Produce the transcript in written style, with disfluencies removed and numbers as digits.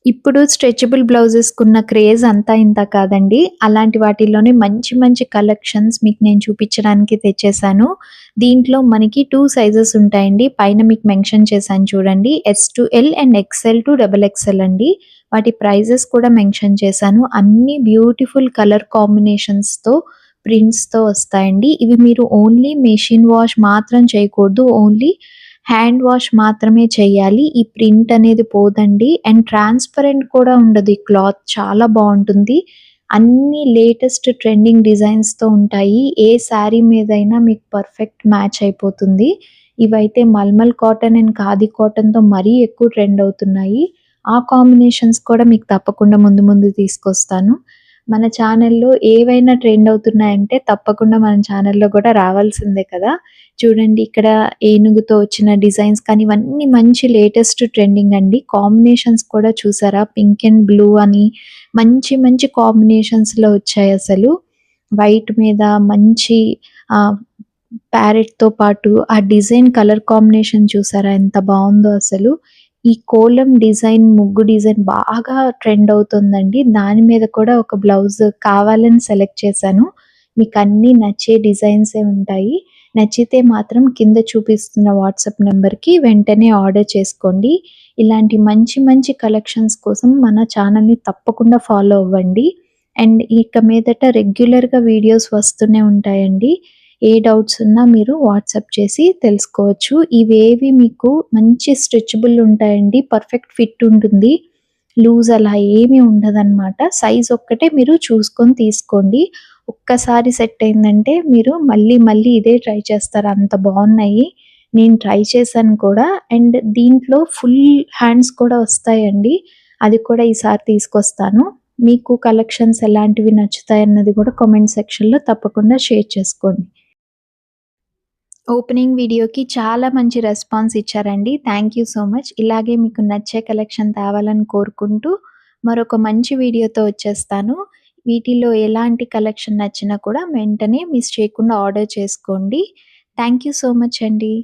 ఇప్పుడు stretchable బ్లౌజెస్‌కున్న craze అంతా ఇంతా కాదండి. అలాంటి వాటిల్లోనే మంచి మంచి కలెక్షన్స్ మీకు నేను చూపించడానికి తెచ్చేసాను. దీంట్లో మనకి 2 సైజెస్ ఉంటాయండి. పైన మీకు మెన్షన్ చేశాను చూడండి. S to L and XL to double XL అండి. వాటి ప్రైజెస్ కూడా మెన్షన్ చేశాను. అన్నీ బ్యూటిఫుల్ కలర్ కాంబినేషన్స్‌తో, ప్రింట్స్‌తో వస్తాయండి. ఇవి మీరు ఓన్లీ మెషిన్ వాష్ మాత్రం చేయకూడదు. ఓన్లీ హ్యాండ్ వాష్ మాత్రమే చేయాలి. ఈ ప్రింట్ అనేది పోదండి. అండ్ ట్రాన్స్‌పరెంట్ కూడా ఉండదు. ఈ క్లాత్ చాలా బావుంటుంది. అన్నీ లేటెస్ట్ ట్రెండింగ్ డిజైన్స్‌తో ఉంటాయి. ఏ శారీ మీదైనా మీకు పర్ఫెక్ట్ మ్యాచ్ అయిపోతుంది. ఇవైతే మల్మల్ కాటన్ అండ్ ఖాదీ కాటన్‌తో మరీ ఎక్కువ ట్రెండ్ అవుతున్నాయి. ఆ కాంబినేషన్స్ కూడా మీకు తప్పకుండా ముందు ముందు తీసుకొస్తాను. మన ఛానెల్‌లో ఏవైనా ట్రెండ్ అవుతున్నాయంటే తప్పకుండా మన ఛానెల్‌లో కూడా రావాల్సిందే కదా! చూడండి ఇక్కడ ఏనుగుతో వచ్చిన డిజైన్స్ కానీ ఇవన్నీ మంచి లేటెస్ట్ ట్రెండింగ్ అండి. కాంబినేషన్స్ కూడా చూసారా? పింక్ అండ్ బ్లూ అని మంచి మంచి కాంబినేషన్స్‌లో వచ్చాయసలు. వైట్ మీద మంచి ఆహ్, ప్యారెట్‌తో పాటు ఆ డిజైన్ కలర్ కాంబినేషన్ చూసారా ఎంత బావుందో అసలు. ఈ కోలం డిజైన్, ముగ్గు డిజైన్ బాగా ట్రెండ్ అవుతుందండి. దాని మీద కూడా ఒక బ్లౌజ్ కావాలని సెలెక్ట్ చేశాను. మీకన్నీ నచ్చే డిజైన్సే ఉంటాయి. నచ్చితే మాత్రం కింద చూపిస్తున్న వాట్సాప్ నంబర్‌కి వెంటనే ఆర్డర్ చేసుకోండి. ఇలాంటి మంచి మంచి కలెక్షన్స్ కోసం మన ఛానల్‌ని తప్పకుండా ఫాలో అవ్వండి. అండ్ ఇక మీదట రెగ్యులర్‌గా వీడియోస్ వస్తూనే ఉంటాయండి. ఏ డౌట్స్ ఉన్నా మీరు వాట్సాప్ చేసి తెలుసుకోవచ్చు. ఇవేవి మీకు మంచి స్ట్రెచబుల్ ఉంటాయండి. పర్ఫెక్ట్ ఫిట్ ఉంటుంది. లూజ్ అలా ఏమీ ఉండదనమాట. సైజ్ ఒక్కటే మీరు చూసుకొని తీసుకోండి. ఒక్కసారి సెట్ అయిందంటే మీరు మళ్ళీ మళ్ళీ ఇదే ట్రై చేస్తారు. అంత బావున్నాయి. నేను ట్రై చేశాను కూడా. అండ్ దీంట్లో ఫుల్ హ్యాండ్స్ కూడా వస్తాయండి. అది కూడా ఈసారి తీసుకొస్తాను. మీకు కలెక్షన్స్ ఎలాంటివి నచ్చుతాయన్నది కూడా కామెంట్ సెక్షన్‌లో తప్పకుండా షేర్ చేసుకోండి. ఓపెనింగ్ వీడియోకి చాలా మంచి రెస్పాన్స్ ఇచ్చారండి. Thank you so much. ఇలాగే మీకు నచ్చే కలెక్షన్ తేవాలని కోరుకుంటూ మరొక మంచి వీడియోతో వచ్చేస్తాను. వీటిలో ఎలాంటి కలెక్షన్ నచ్చినా కూడా వెంటనే మిస్ చేయకుండా ఆర్డర్ చేసుకోండి. థ్యాంక్ యూ సో మచ్ అండి.